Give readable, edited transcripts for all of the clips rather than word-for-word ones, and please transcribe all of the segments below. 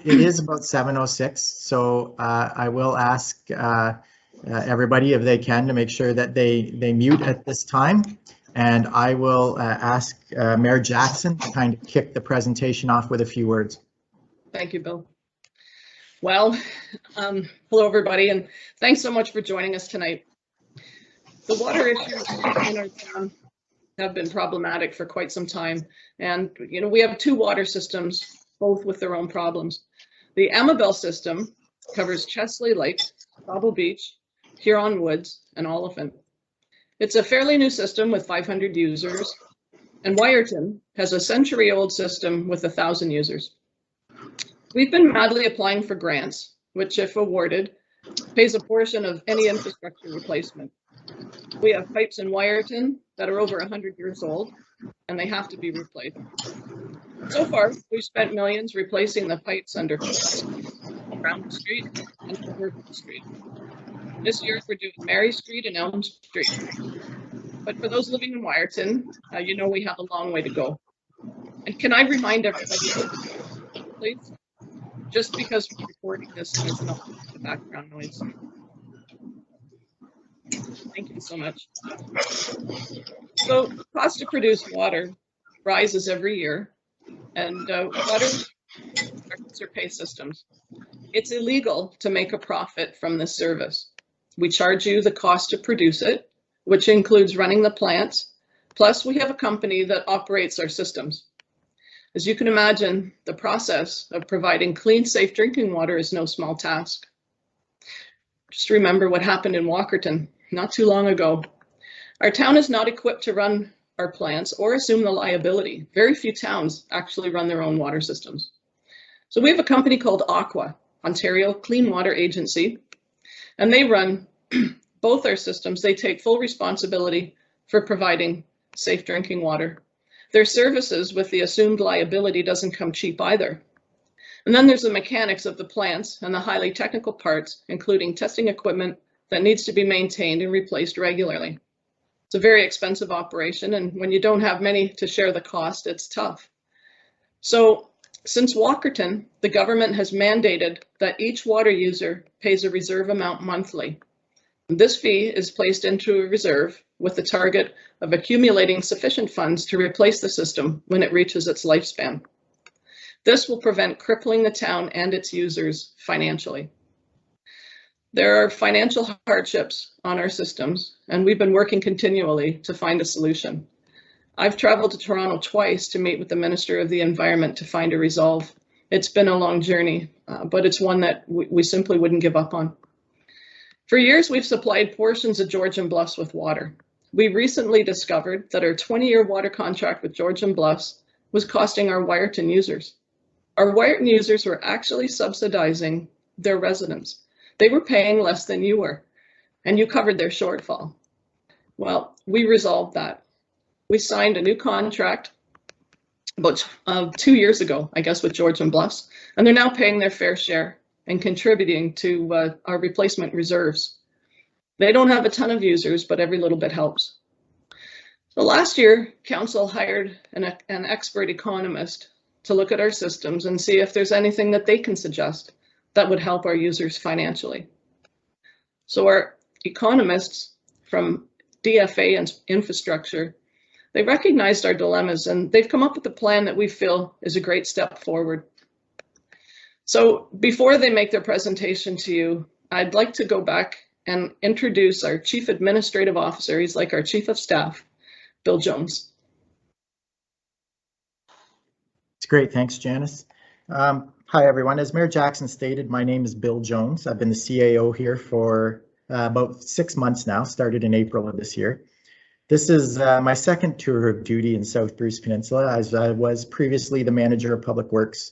It is about 7:06, so I will ask everybody if they can to make sure that they mute at this time. And I will ask Mayor Jackson to kind of kick the presentation off with a few words. Thank you, Bill. Well, hello everybody, and thanks so much for joining us tonight. The water issues in our town have been problematic for quite some time, and we have two water systems, both with their own problems. The Amabel system covers Chesley Lake, Cobble Beach, Huron Woods, and Oliphant. It's a fairly new system with 500 users, and Wyerton has a century-old system with 1,000 users. We've been madly applying for grants, which, if awarded, pays a portion of any infrastructure replacement. We have pipes in Wyerton that are over 100 years old, and they have to be replaced. So far, we've spent millions replacing the pipes under Brown Street and Purple Street. This year, we're doing Mary Street and Elm Street. But for those living in Wyerton, we have a long way to go. And can I remind everybody, please? Just because we're recording this is not the background noise. Thank you so much. So the cost to produce water rises every year, and water are pay systems. It's illegal to make a profit from this service. We charge you the cost to produce it, which includes running the plants, plus we have a company that operates our systems. As you can imagine, the process of providing clean, safe drinking water is no small task. Just remember what happened in Walkerton not too long ago. Our town is not equipped to run our plants or assume the liability. Very few towns actually run their own water systems. So we have a company called Aqua, Ontario Clean Water Agency, and they run both our systems. They take full responsibility for providing safe drinking water. Their services with the assumed liability doesn't come cheap either. And then there's the mechanics of the plants and the highly technical parts, including testing equipment that needs to be maintained and replaced regularly. It's a very expensive operation, and when you don't have many to share the cost, it's tough. So since Walkerton, the government has mandated that each water user pays a reserve amount monthly. This fee is placed into a reserve with the target of accumulating sufficient funds to replace the system when it reaches its lifespan. This will prevent crippling the town and its users financially. There are financial hardships on our systems, and we've been working continually to find a solution. I've traveled to Toronto twice to meet with the Minister of the Environment to find a resolve. It's been a long journey, but it's one that we simply wouldn't give up on. For years, we've supplied portions of Georgian Bluffs with water. We recently discovered that our 20-year water contract with Georgian Bluffs was costing our Wyerton users. Our Wyerton users were actually subsidizing their residents. They were paying less than you were, and you covered their shortfall. Well, we resolved that. We signed a new contract about 2 years ago, I guess, with Georgian Bluffs, and they're now paying their fair share and contributing to our replacement reserves. They don't have a ton of users, but every little bit helps. So last year, Council hired an expert economist to look at our systems and see if there's anything that they can suggest that would help our users financially. So our economists from DFA and Infrastructure, they recognized our dilemmas, and they've come up with a plan that we feel is a great step forward. So before they make their presentation to you, I'd like to go back and introduce our Chief Administrative Officer. He's like our Chief of Staff, Bill Jones. It's great. Thanks, Janice. Hi, everyone. As Mayor Jackson stated, my name is Bill Jones. I've been the CAO here for about 6 months now, started in April of this year. This is my second tour of duty in South Bruce Peninsula, as I was previously the Manager of Public Works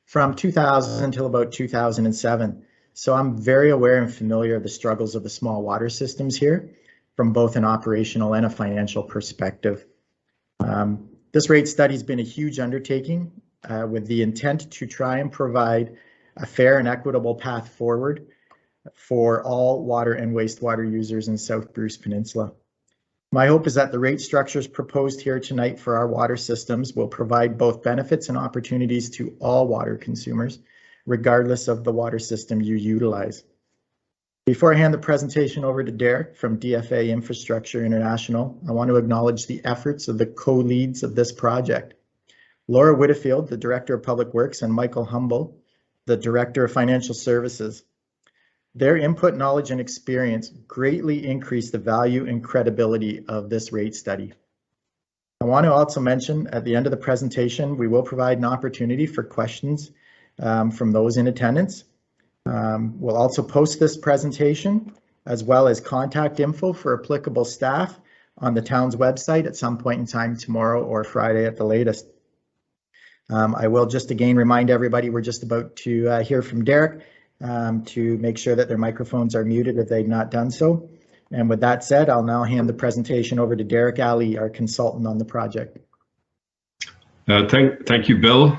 from 2000 until about 2007. So I'm very aware and familiar of the struggles of the small water systems here from both an operational and a financial perspective. This rate study has been a huge undertaking with the intent to try and provide a fair and equitable path forward for all water and wastewater users in South Bruce Peninsula. My hope is that the rate structures proposed here tonight for our water systems will provide both benefits and opportunities to all water consumers, regardless of the water system you utilize. Before I hand the presentation over to Derek from DFA Infrastructure International, I want to acknowledge the efforts of the co-leads of this project. Laura Whittefield, the Director of Public Works, and Michael Humble, the Director of Financial Services. Their input, knowledge, and experience greatly increase the value and credibility of this rate study. I want to also mention at the end of the presentation, we will provide an opportunity for questions from those in attendance. We'll also post this presentation as well as contact info for applicable staff on the town's website at some point in time tomorrow or Friday at the latest. I will just again remind everybody we're just about to hear from Derek to make sure that their microphones are muted if they've not done so. And with that said, I'll now hand the presentation over to Derek Ali, our consultant on the project. Thank you, Bill.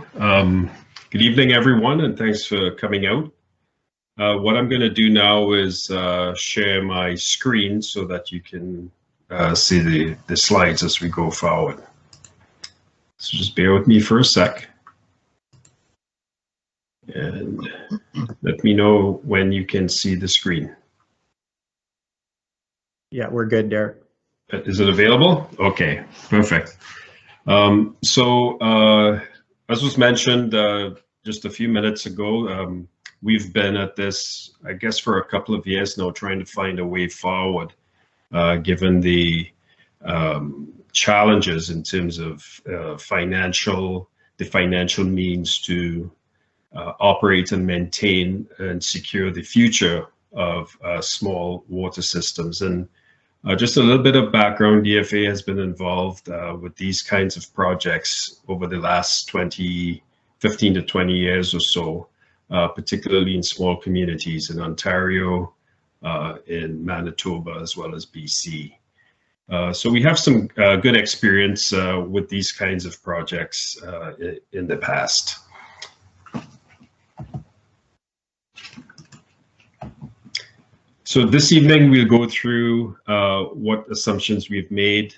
Good evening, everyone, and thanks for coming out. What I'm going to do now is share my screen so that you can see the slides as we go forward. So just bear with me for a sec. And let me know when you can see the screen. Yeah, we're good, Derek. Is it available? Okay, perfect. As was mentioned just a few minutes ago, we've been at this, I guess, for a couple of years now, trying to find a way forward, given the challenges in terms of the financial means to operate and maintain and secure the future of small water systems. And just a little bit of background, DFA has been involved with these kinds of projects over the last 15 to 20 years or so, particularly in small communities in Ontario, in Manitoba, as well as BC. So we have some good experience with these kinds of projects in the past. So this evening, we'll go through what assumptions we've made,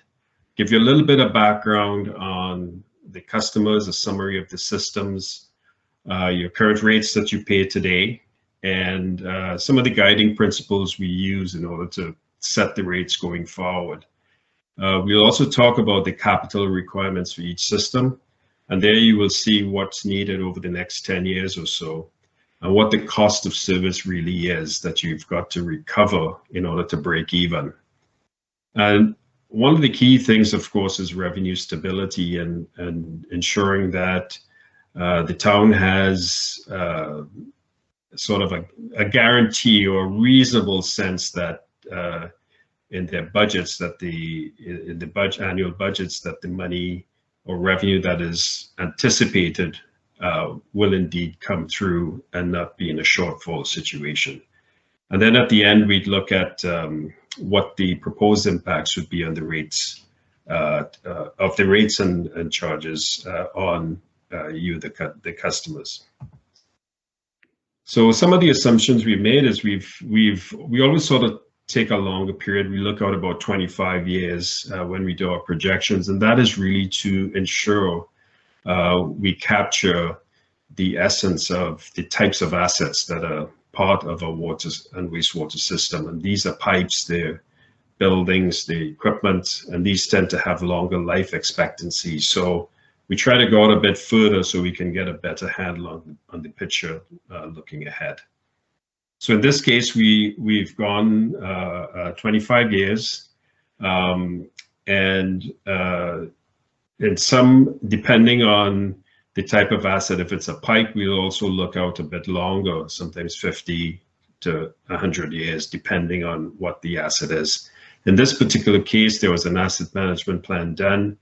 give you a little bit of background on the customers, a summary of the systems, your current rates that you pay today, and some of the guiding principles we use in order to set the rates going forward. We'll also talk about the capital requirements for each system, and there you will see what's needed over the next 10 years or so, and what the cost of service really is that you've got to recover in order to break even. And one of the key things, of course, is revenue stability and ensuring that the town has sort of a guarantee or a reasonable sense that in their budgets, that in the annual budgets, that the money or revenue that is anticipated will indeed come through and not be in a shortfall situation. And then at the end, we'd look at what the proposed impacts would be on the rates, of the rates and charges on you, the customers. So some of the assumptions we've made is we always sort of take a longer period. We look out about 25 years when we do our projections, and that is really to ensure we capture the essence of the types of assets that are part of a water and wastewater system. And these are pipes, they're buildings, the equipment, and these tend to have longer life expectancy. So we try to go out a bit further so we can get a better handle on the picture looking ahead. So in this case, we've gone 25 years, and in some, depending on the type of asset, if it's a pipe, we'll also look out a bit longer, sometimes 50 to 100 years, depending on what the asset is. In this particular case, there was an asset management plan done,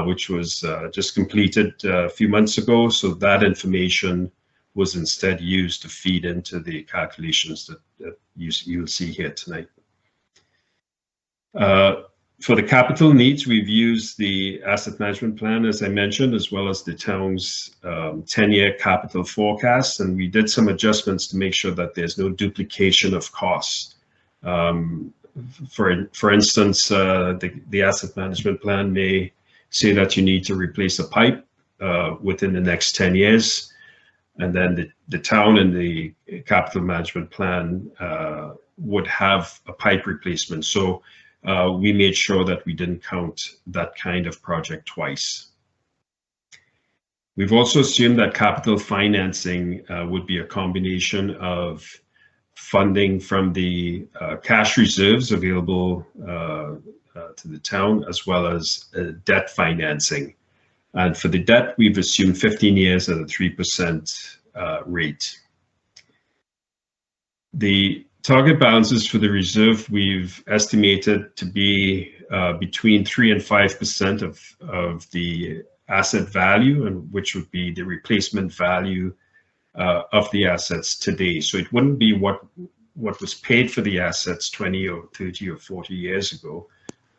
which was just completed a few months ago. So that information was instead used to feed into the calculations that you'll see here tonight. For the capital needs, we've used the asset management plan, as I mentioned, as well as the town's 10-year capital forecast. And we did some adjustments to make sure that there's no duplication of costs for instance, the asset management plan may say that you need to replace a pipe within the next 10 years. And then the town and the capital management plan would have a pipe replacement. So we made sure that we didn't count that kind of project twice. We've also assumed that capital financing would be a combination of funding from the cash reserves available to the town, as well as debt financing. And for the debt, we've assumed 15 years at a 3% rate. The target balances for the reserve we've estimated to be between 3 and 5% of the asset value, and which would be the replacement value of the assets today. So it wouldn't be what was paid for the assets 20 or 30 or 40 years ago,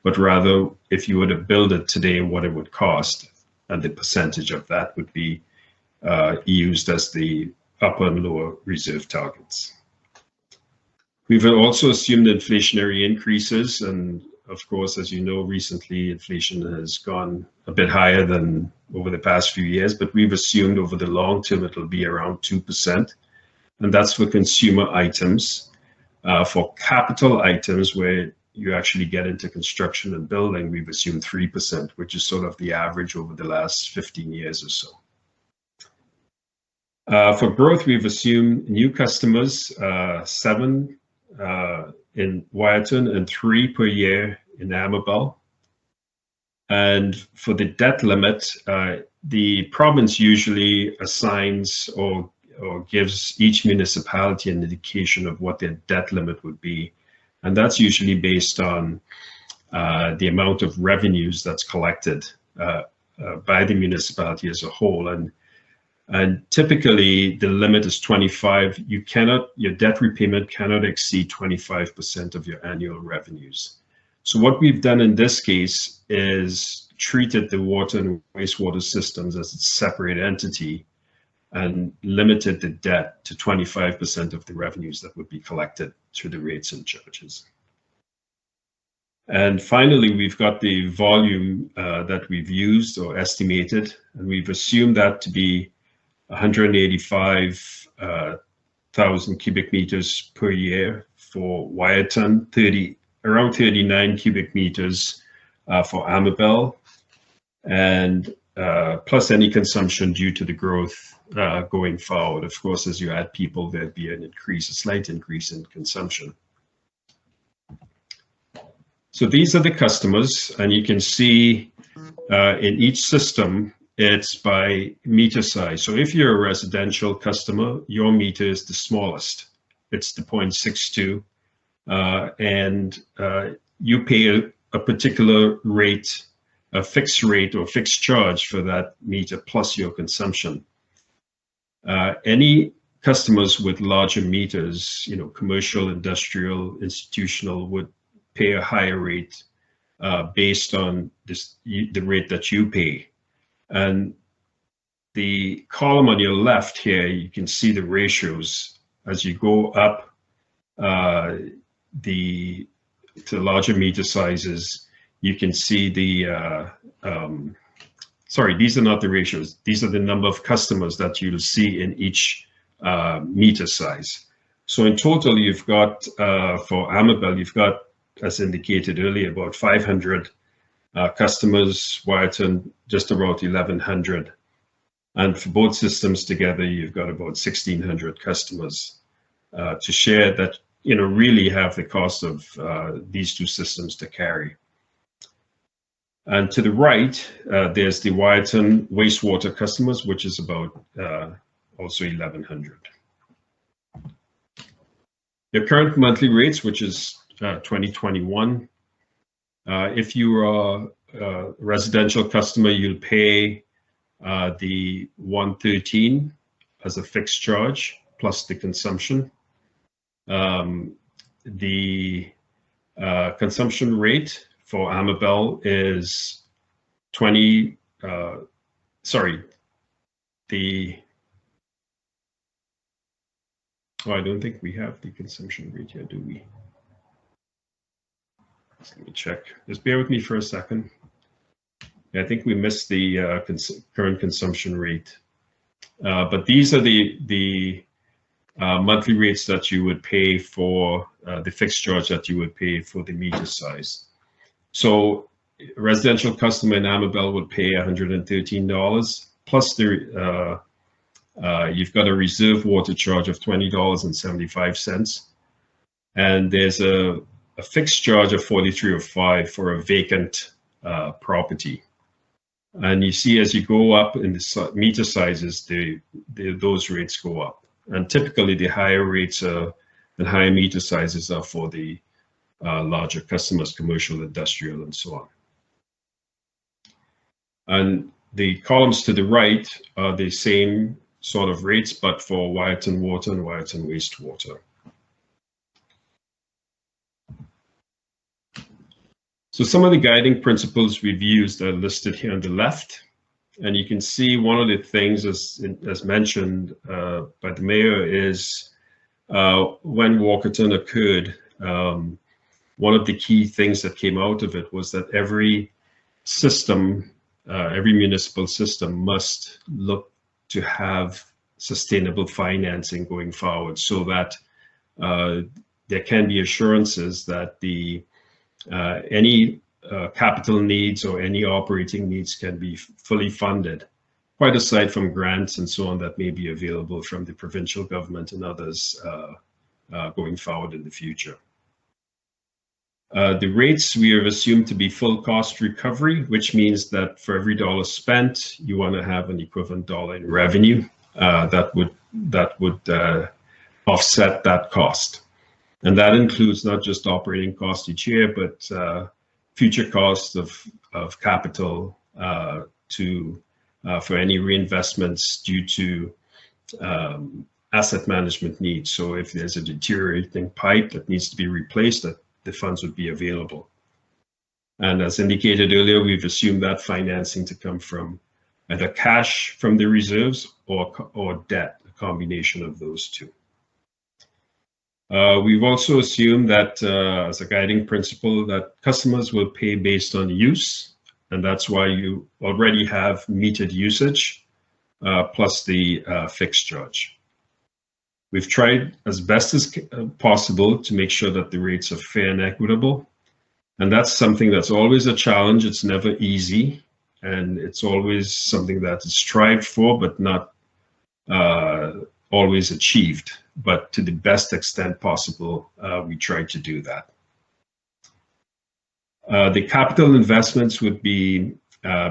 but rather if you were to build it today, what it would cost, and the percentage of that would be used as the upper and lower reserve targets. We've also assumed inflationary increases, and of course, as you know, recently inflation has gone a bit higher than over the past few years, but we've assumed over the long term it'll be around 2%, and that's for consumer items. For capital items where you actually get into construction and building, we've assumed 3%, which is sort of the average over the last 15 years or so. For growth, we've assumed new customers, 7 in Wyerton and 3 per year in Amabel. And for the debt limit, the province usually assigns or gives each municipality an indication of what their debt limit would be. And that's usually based on the amount of revenues that's collected by the municipality as a whole. And typically the limit is 25. Your debt repayment cannot exceed 25% of your annual revenues. So what we've done in this case is treated the water and wastewater systems as a separate entity and limited the debt to 25% of the revenues that would be collected through the rates and charges. And finally, we've got the volume that we've used or estimated, and we've assumed that to be 185,000 cubic meters per year for Wyerton, around 39 cubic meters for Amabel, and plus any consumption due to the growth going forward. Of course, as you add people, there'd be a slight increase in consumption. So these are the customers, and you can see in each system, it's by meter size. So if you're a residential customer, your meter is the smallest. It's the 0.62, and you pay a particular rate, a fixed rate or fixed charge for that meter plus your consumption. Any customers with larger meters, commercial, industrial, institutional, would pay a higher rate based on the rate that you pay. And the column on your left here, you can see the ratios as you go up to larger meter sizes. You can see sorry, these are not the ratios. These are the number of customers that you'll see in each meter size. So in total, you've got, for Amabel, you've got, as indicated earlier, about 500 customers, Wyerton just about 1,100. And for both systems together, you've got about 1,600 customers to share that, really have the cost of these two systems to carry. And to the right, there's the Wyerton wastewater customers, which is about also 1,100. The current monthly rates, which is 2021, if you are a residential customer, you'll pay the 113 as a fixed charge plus the consumption. The consumption rate for Amabel is I don't think we have the consumption rate here, do we? Let me check. Just bear with me for a second. I think we missed the current consumption rate. But these are the monthly rates that you would pay for the fixed charge that you would pay for the meter size. So a residential customer in Amabel would pay $113 plus the you've got a reserve water charge of $20.75, and there's a fixed charge of $43.05 for a vacant property. And you see, as you go up in the meter sizes, those rates go up. And typically, the higher rates and higher meter sizes are for the larger customers, commercial, industrial, and so on. And the columns to the right are the same sort of rates, but for Wyerton Water and Wyerton Wastewater. So some of the guiding principles we've used are listed here on the left. And you can see one of the things, as mentioned by the mayor, is when Walkerton occurred, one of the key things that came out of it was that every system, every municipal system must look to have sustainable financing going forward, so that there can be assurances that any capital needs or any operating needs can be fully funded, quite aside from grants and so on that may be available from the provincial government and others going forward in the future. The rates we have assumed to be full cost recovery, which means that for every dollar spent, you want to have an equivalent dollar in revenue that would offset that cost. And that includes not just operating costs each year, but future costs of capital for any reinvestments due to asset management needs. So if there's a deteriorating pipe that needs to be replaced, that the funds would be available. And as indicated earlier, we've assumed that financing to come from either cash from the reserves or debt, a combination of those two. We've also assumed that as a guiding principle that customers will pay based on use, and that's why you already have metered usage plus the fixed charge. We've tried as best as possible to make sure that the rates are fair and equitable, and that's something that's always a challenge. It's never easy, and it's always something that is strived for, but not always achieved. But to the best extent possible, we try to do that. The capital investments would be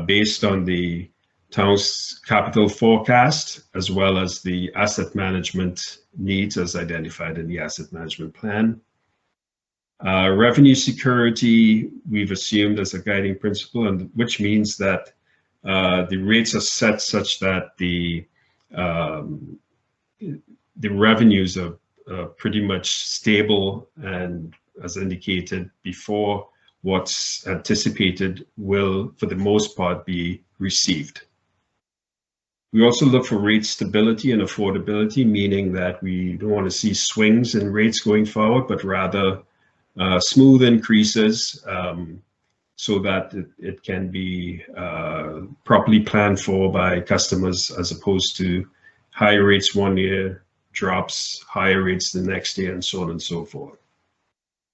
based on the town's capital forecast, as well as the asset management needs as identified in the asset management plan. Revenue security, we've assumed as a guiding principle, and which means that the rates are set such that the revenues are pretty much stable, and as indicated before, what's anticipated will, for the most part, be received. We also look for rate stability and affordability, meaning that we don't want to see swings in rates going forward, but rather smooth increases so that it can be properly planned for by customers, as opposed to high rates one year, drops, higher rates the next year, and so on and so forth.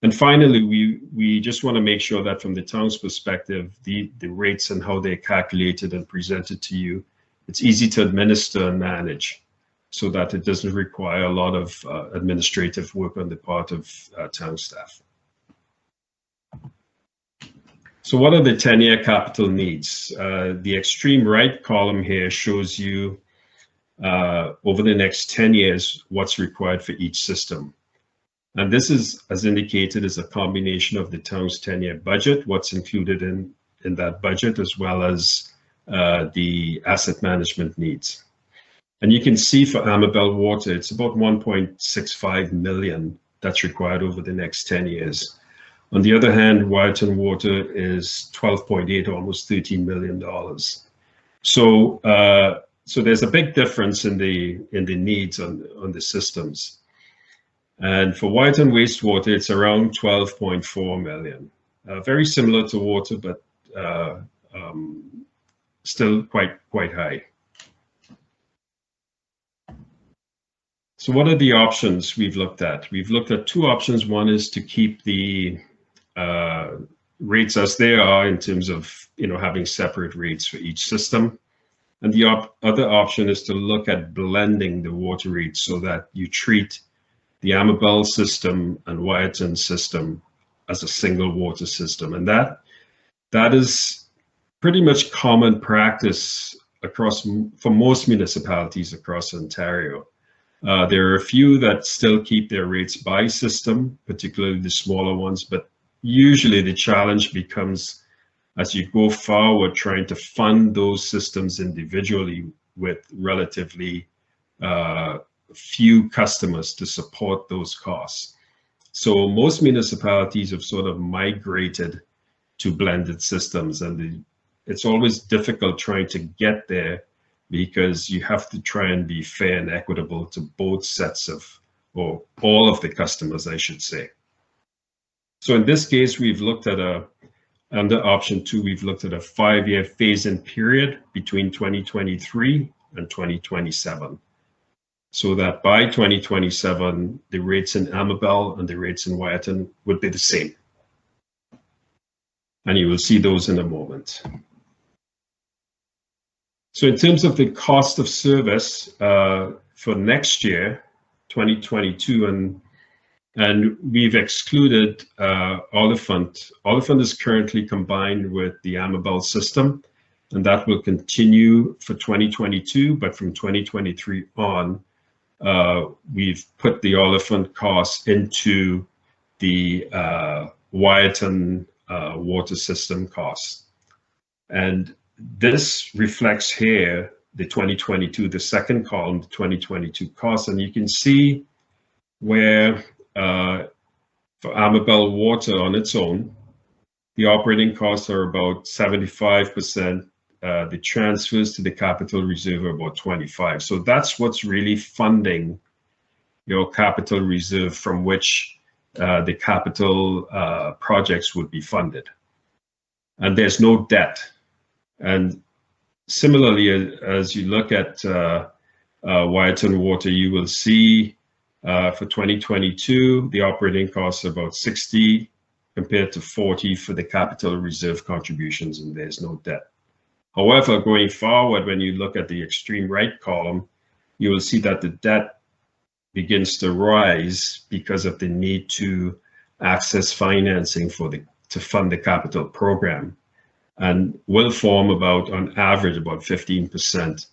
And finally, we just want to make sure that from the town's perspective, the rates and how they're calculated and presented to you, it's easy to administer and manage, so that it doesn't require a lot of administrative work on the part of town staff. So what are the 10-year capital needs? The extreme right column here shows you over the next 10 years what's required for each system. And this is, as indicated, is a combination of the town's 10-year budget, what's included in that budget, as well as the asset management needs. And you can see for Amabel Water, it's about $1.65 million that's required over the next 10 years. On the other hand, Wyerton Water is 12.8, almost $13 million. So there's a big difference in the needs on the systems. And for Wyerton Wastewater, it's around 12.4 million. very similar to water, but still quite high. So what are the options we've looked at? We've looked at two options. One is to keep the rates as they are in terms of having separate rates for each system. And the other option is to look at blending the water rates so that you treat the Amabel system and Wyatt system as a single water system. And that is pretty much common practice for most municipalities across Ontario. There are a few that still keep their rates by system, particularly the smaller ones, but usually the challenge becomes as you go forward trying to fund those systems individually with relatively few customers to support those costs. So most municipalities have sort of migrated to blended systems, and it's always difficult trying to get there because you have to try and be fair and equitable to both sets of, or all of the customers, I should say. So in this case, we've looked at under option 2, we've looked at a 5-year phase-in period between 2023 and 2027. So that by 2027, the rates in Amabel and the rates in Wyatt would be the same. And you will see those in a moment. So in terms of the cost of service for next year, 2022, and we've excluded Oliphant. Oliphant is currently combined with the Amabel system, and that will continue for 2022, but from 2023 on, we've put the Oliphant costs into the Wyatt water system costs. And this reflects here the 2022, the second column, the 2022 costs, and you can see where for Amabel Water on its own, the operating costs are about 75%. The transfers to the capital reserve are about 25%. So that's what's really funding your capital reserve from which the capital projects would be funded. And there's no debt. And similarly, as you look at Wyatt Water, you will see for 2022, the operating costs are about 60 compared to 40 for the capital reserve contributions, and there's no debt. However, going forward, when you look at the extreme right column, you will see that the debt begins to rise because of the need to access financing to fund the capital program, and will form on average, about 15%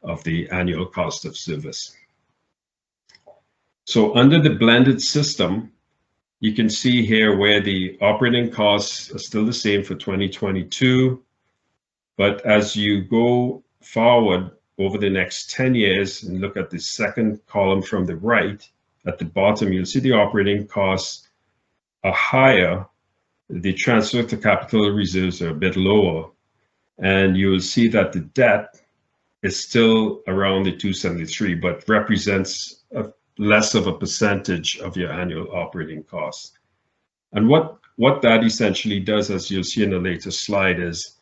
of the annual cost of service. So under the blended system, you can see here where the operating costs are still the same for 2022. But as you go forward over the next 10 years and look at the second column from the right, at the bottom, you'll see the operating costs are higher. The transfer to capital reserves are a bit lower. And you will see that the debt is still around the 273, but represents less of a percentage of your annual operating costs. And what that essentially does, as you'll see in a later slide, is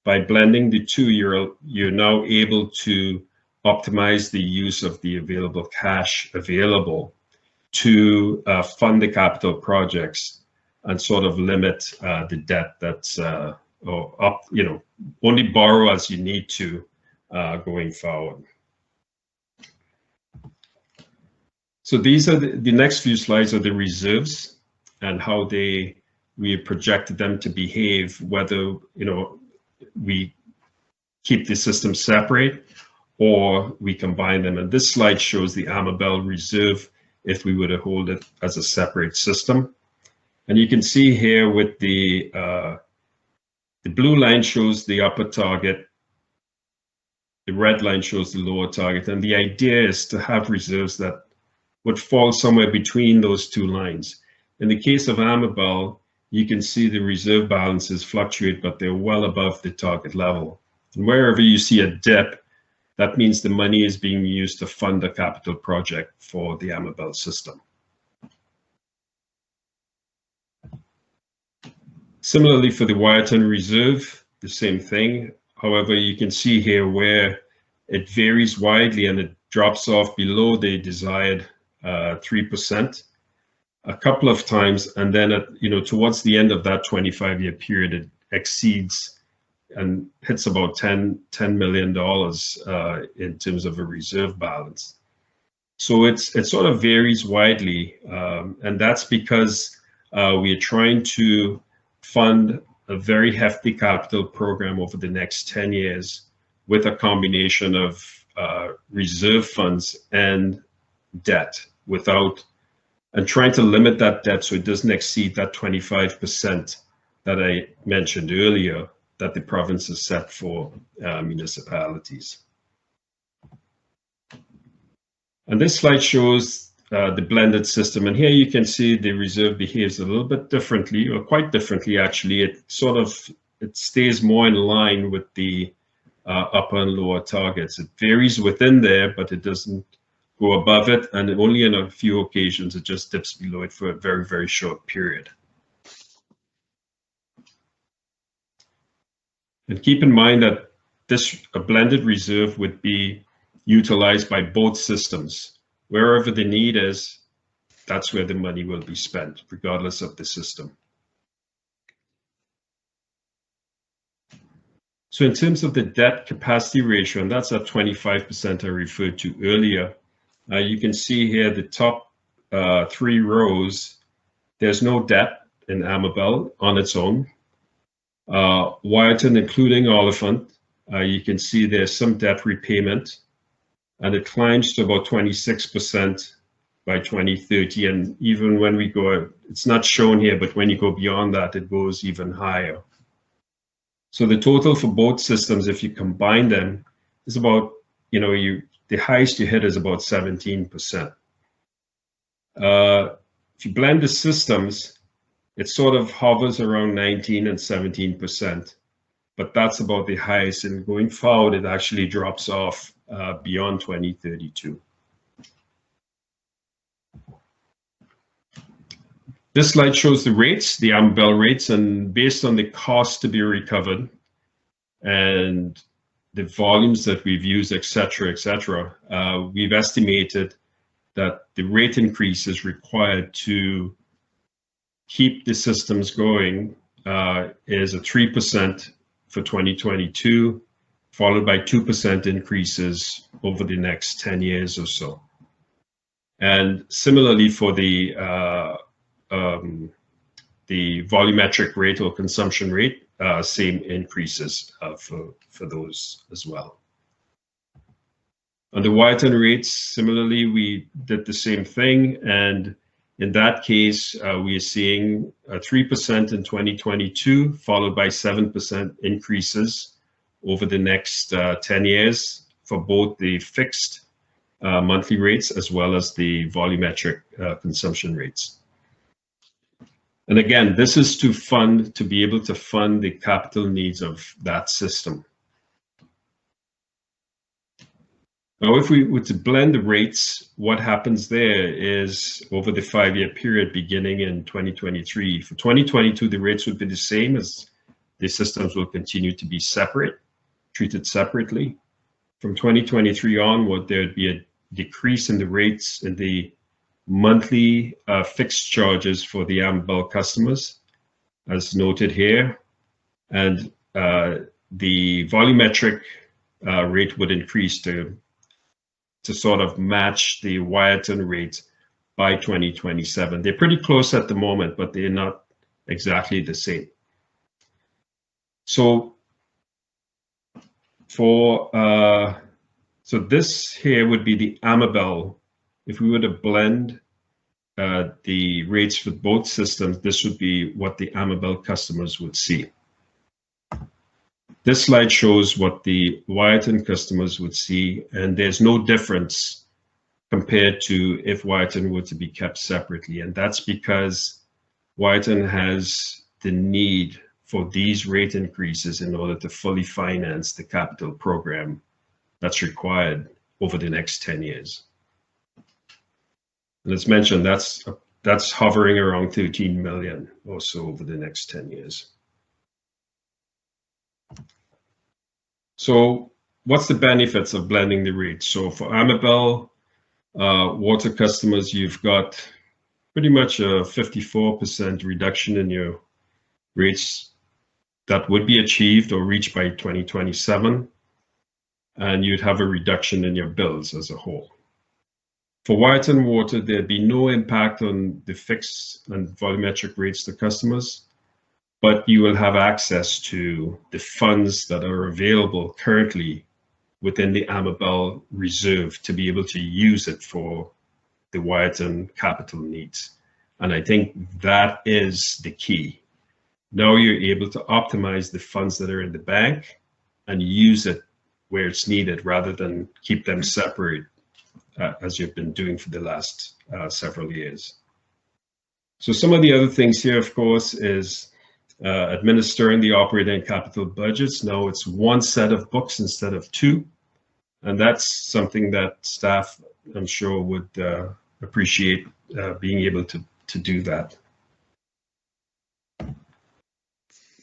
by blending the two, you're now able to optimize the use of the available cash available to fund the capital projects and sort of limit the debt that's only borrow as you need to going forward. So these are the next few slides are the reserves and how we projected them to behave, whether we keep the system separate or we combine them. And this slide shows the Amabel reserve if we were to hold it as a separate system. And you can see here with the blue line shows the upper target, the red line shows the lower target, and the idea is to have reserves that would fall somewhere between those two lines. In the case of Amabel, you can see the reserve balances fluctuate, but they're well above the target level. And wherever you see a dip, that means the money is being used to fund a capital project for the Amabel system. Similarly for the Wyerton Reserve, the same thing. However, you can see here where it varies widely and it drops off below the desired 3% a couple of times, and then towards the end of that 25-year period, it exceeds and hits about $10 million in terms of a reserve balance. So it sort of varies widely, and that's because we are trying to fund a very hefty capital program over the next 10 years with a combination of reserve funds and debt and trying to limit that debt so it doesn't exceed that 25% that I mentioned earlier that the province has set for municipalities. And this slide shows the blended system. And here you can see the reserve behaves a little bit differently, or quite differently actually. It stays more in line with the upper and lower targets. It varies within there, but it doesn't go above it, and only in a few occasions it just dips below it for a very, very short period. And keep in mind that a blended reserve would be utilized by both systems. Wherever the need is, that's where the money will be spent, regardless of the system. So in terms of the debt capacity ratio, and that's that 25% I referred to earlier, you can see here the top 3 rows, there's no debt in Amabel on its own. Wyerton, including Oliphant, you can see there's some debt repayment, and it climbs to about 26% by 2030. And even when we go, it's not shown here, but when you go beyond that, it goes even higher. So the total for both systems, if you combine them, is about, the highest you hit is about 17%. If you blend the systems, it sort of hovers around 19 and 17%, but that's about the highest. And going forward, it actually drops off beyond 2032. This slide shows the rates, the Amabel rates, and based on the cost to be recovered and the volumes that we've used, et cetera, we've estimated that the rate increases required to keep the systems going is a 3% for 2022, followed by 2% increases over the next 10 years or so. And similarly for the volumetric rate or consumption rate, same increases for those as well. On the Wyerton rates, similarly, we did the same thing, and in that case, we are seeing 3% in 2022, followed by 7% increases over the next 10 years for both the fixed monthly rates as well as the volumetric consumption rates. And again, this is to be able to fund the capital needs of that system. Now, if we were to blend the rates, what happens there is over the 5-year period beginning in 2023. For 2022, the rates would be the same, as the systems will continue to be treated separately. From 2023 onward, there would be a decrease in the rates in the monthly fixed charges for the Amabel customers, as noted here, and the volumetric rate would increase to sort of match the Wyerton rate by 2027. They're pretty close at the moment, but they're not exactly the same. So so this here would be the Amabel. If we were to blend the rates for both systems, this would be what the Amabel customers would see. This slide shows what the Wyerton customers would see, and there's no difference compared to if Wyerton were to be kept separately. And that's because Wyerton has the need for these rate increases in order to fully finance the capital program that's required over the next 10 years. And as mentioned, that's that's hovering around 13 million or so over the next 10 years. So what's the benefits of blending the rates? So for Amabel water customers, you've got pretty much a 54% reduction in your rates that would be achieved or reached by 2027. And you'd have a reduction in your bills as a whole. For Wyton Water, there'd be no impact on the fixed and volumetric rates to customers, but you will have access to the funds that are available currently within the Amabel reserve to be able to use it for the Wyton capital needs. And I think that is the key. Now you're able to optimize the funds that are in the bank and use it where it's needed rather than keep them separate as you've been doing for the last several years. So some of the other things here, of course, is administering the operating capital budgets. Now it's one set of books instead of two. And that's something that staff, I'm sure, would appreciate being able to do that.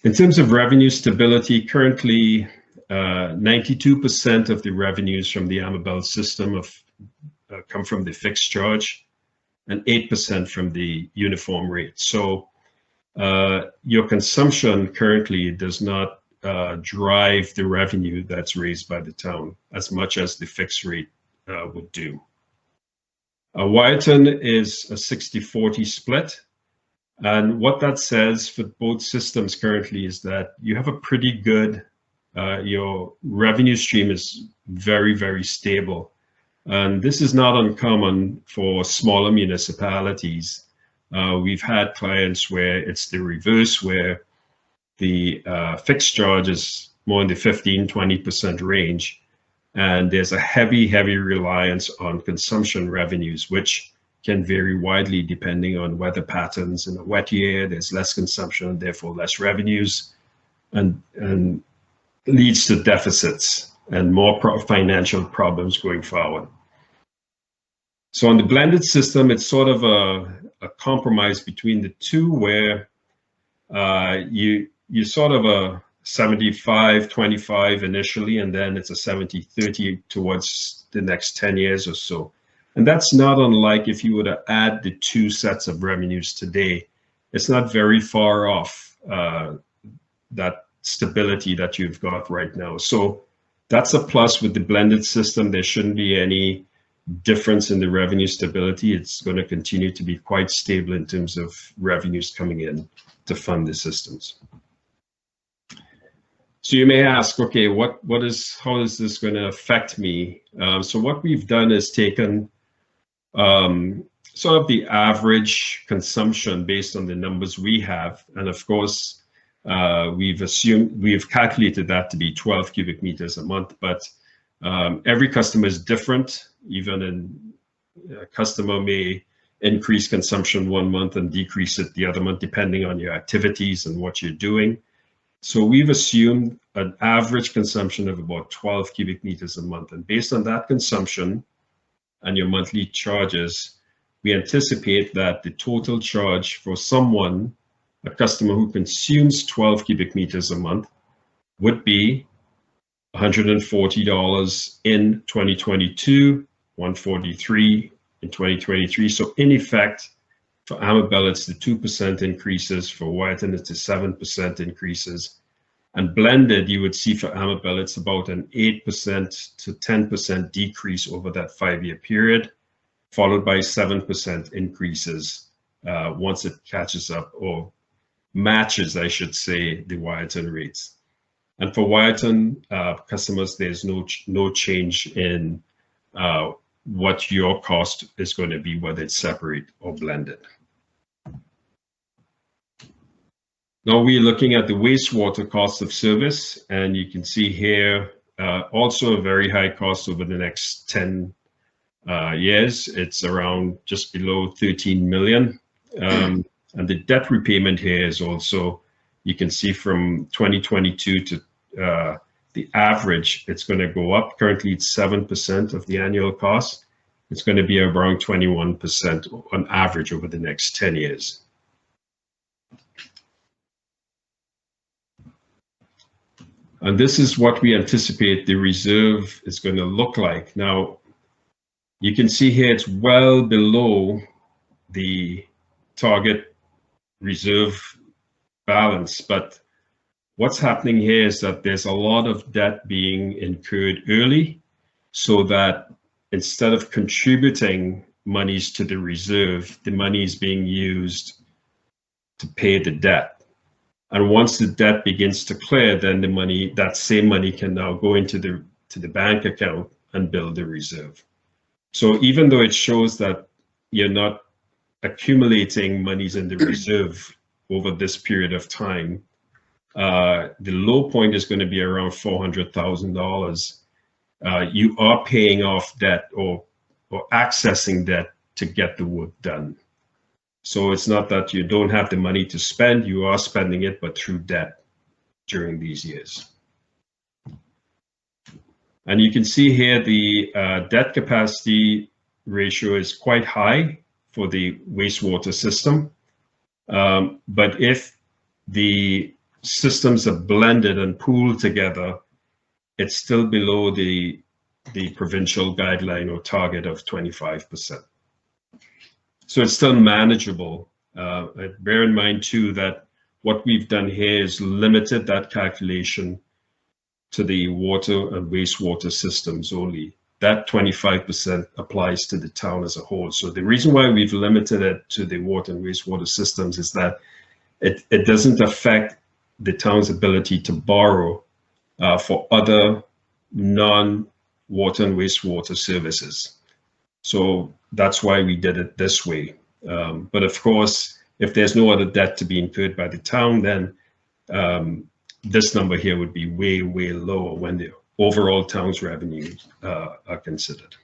In terms of revenue stability, currently 92% of the revenues from the Amabel system come from the fixed charge and 8% from the uniform rate. So your consumption currently does not drive the revenue that's raised by the town as much as the fixed rate would do. Wyton is a 60-40 split. And what that says for both systems currently is that you have a pretty good, your revenue stream is very, very stable. And this is not uncommon for smaller municipalities. We've had clients where it's the reverse, where the fixed charge is more in the 15-20% range. And there's a heavy, heavy reliance on consumption revenues, which can vary widely depending on weather patterns. In a wet year, there's less consumption, therefore less revenues, and leads to deficits and more financial problems going forward. So on the blended system, it's sort of a compromise between the two, where you sort of a 75-25 initially, and then it's a 70-30 towards the next 10 years or so. And that's not unlike if you were to add the two sets of revenues today. It's not very far off that stability that you've got right now. So that's a plus with the blended system. There shouldn't be any difference in the revenue stability. It's going to continue to be quite stable in terms of revenues coming in to fund the systems. So you may ask, okay, how is this going to affect me? So what we've done is taken sort of the average consumption based on the numbers we have, and of course we've calculated that to be 12 cubic meters a month. But every customer is different. Even a customer may increase consumption one month and decrease it the other month, depending on your activities and what you're doing. So we've assumed an average consumption of about 12 cubic meters a month. And based on that consumption and your monthly charges, we anticipate that the total charge for someone, a customer who consumes 12 cubic meters a month, would be $140 in 2022, $143 in 2023. So in effect, for Amabel, it's the 2% increases. For Wyton, it's the 7% increases. And blended, you would see for Amabel, it's about an 8% to 10% decrease over that 5-year period, followed by 7% increases once it catches up, or matches, I should say, the Wyton rates. And for Wyton customers, there's no change in what your cost is going to be, whether it's separate or blended. Now we're looking at the wastewater cost of service, and you can see here also a very high cost over the next 10 years. It's around just below 13 million. And the debt repayment here is also, you can see from 2022 to the average, it's going to go up. Currently, it's 7% of the annual cost. it's going to be around 21% on average over the next 10 years. And this is what we anticipate the reserve is going to look like. Now, you can see here it's well below the target reserve balance, but what's happening here is that there's a lot of debt being incurred early, so that instead of contributing monies to the reserve, the money is being used to pay the debt. And once the debt begins to clear, then the money, that same money, can now go into the bank account and build the reserve. So even though it shows that you're not accumulating monies in the reserve over this period of time, the low point is going to be around $400,000. You are paying off debt or accessing debt to get the work done. So it's not that you don't have the money to spend, you are spending it, but through debt during these years. And you can see here the debt capacity ratio is quite high for the wastewater system. But if the systems are blended and pooled together, it's still below the provincial guideline or target of 25%. So it's still manageable. Bear in mind too that what we've done here is limited that calculation to the water and wastewater systems only. That 25% applies to the town as a whole. So the reason why we've limited it to the water and wastewater systems is that it doesn't affect the town's ability to borrow for other non-water and wastewater services. So that's why we did it this way. But of course, if there's no other debt to be incurred by the town, then this number here would be way, way lower when the overall town's revenues are considered.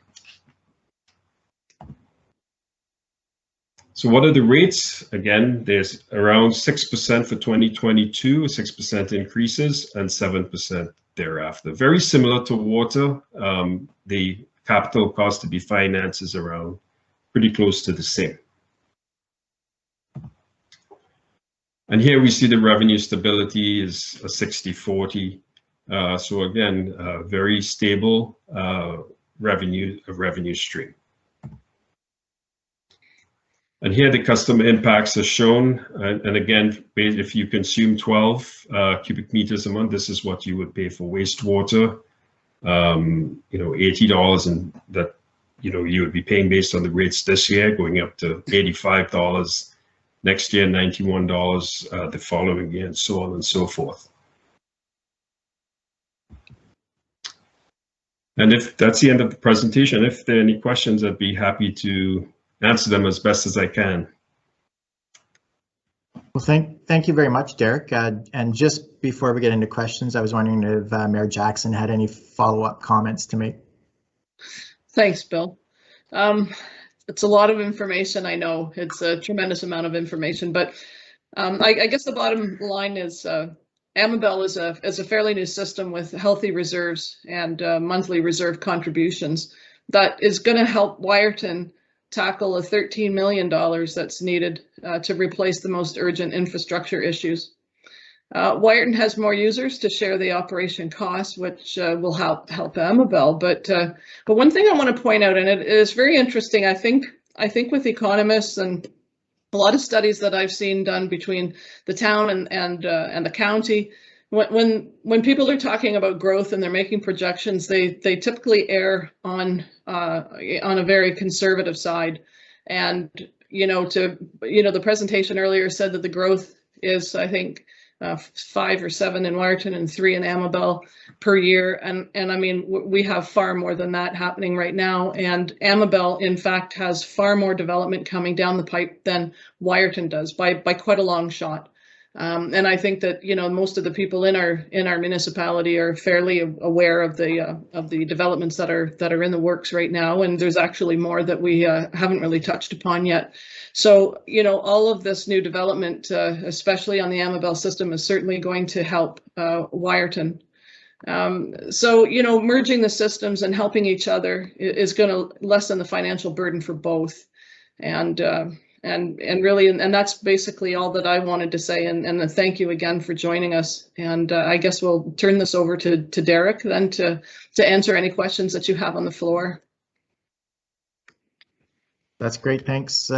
So what are the rates? Again, there's around 6% for 2022, 6% increases, and 7% thereafter. Very similar to water. The capital cost to be financed is around pretty close to the same. And here we see the revenue stability is a 60-40. So again, very stable revenue stream. And here the customer impacts are shown. And again, if you consume 12 cubic meters a month, this is what you would pay for wastewater. $80, and that you would be paying based on the rates this year, going up to $85 next year, $91 the following year, and so on and so forth. And if that's the end of the presentation, if there are any questions, I'd be happy to answer them as best as I can. Well, thank you very much, Derek. And just before we get into questions, I was wondering if Mayor Jackson had any follow-up comments to make. Thanks, Bill. It's a lot of information. I know it's a tremendous amount of information, but I guess the bottom line is Amabel is a fairly new system with healthy reserves and monthly reserve contributions that is going to help Wyerton tackle the $13 million that's needed to replace the most urgent infrastructure issues. Wyerton has more users to share the operation costs, which will help Amabel. But one thing I want to point out, and it is very interesting, I think with economists and a lot of studies that I've seen done between the town and the county, when people are talking about growth and they're making projections, they typically err on a very conservative side. And the presentation earlier said that the growth is, I think, 5 or 7 in Wyerton and 3 in Amabel per year. And I mean, we have far more than that happening right now. And Amabel, in fact, has far more development coming down the pipe than Wyerton does by quite a long shot. And I think that most of the people in our municipality are fairly aware of the developments that are in the works right now, and there's actually more that we haven't really touched upon yet. So all of this new development, especially on the Amabel system, is certainly going to help Wyerton. So, you know, merging the systems and helping each other is going to lessen the financial burden for both. And really, and that's basically all that I wanted to say. And thank you again for joining us. And I guess we'll turn this over to Derek then to answer any questions that you have on the floor. That's great. Thanks.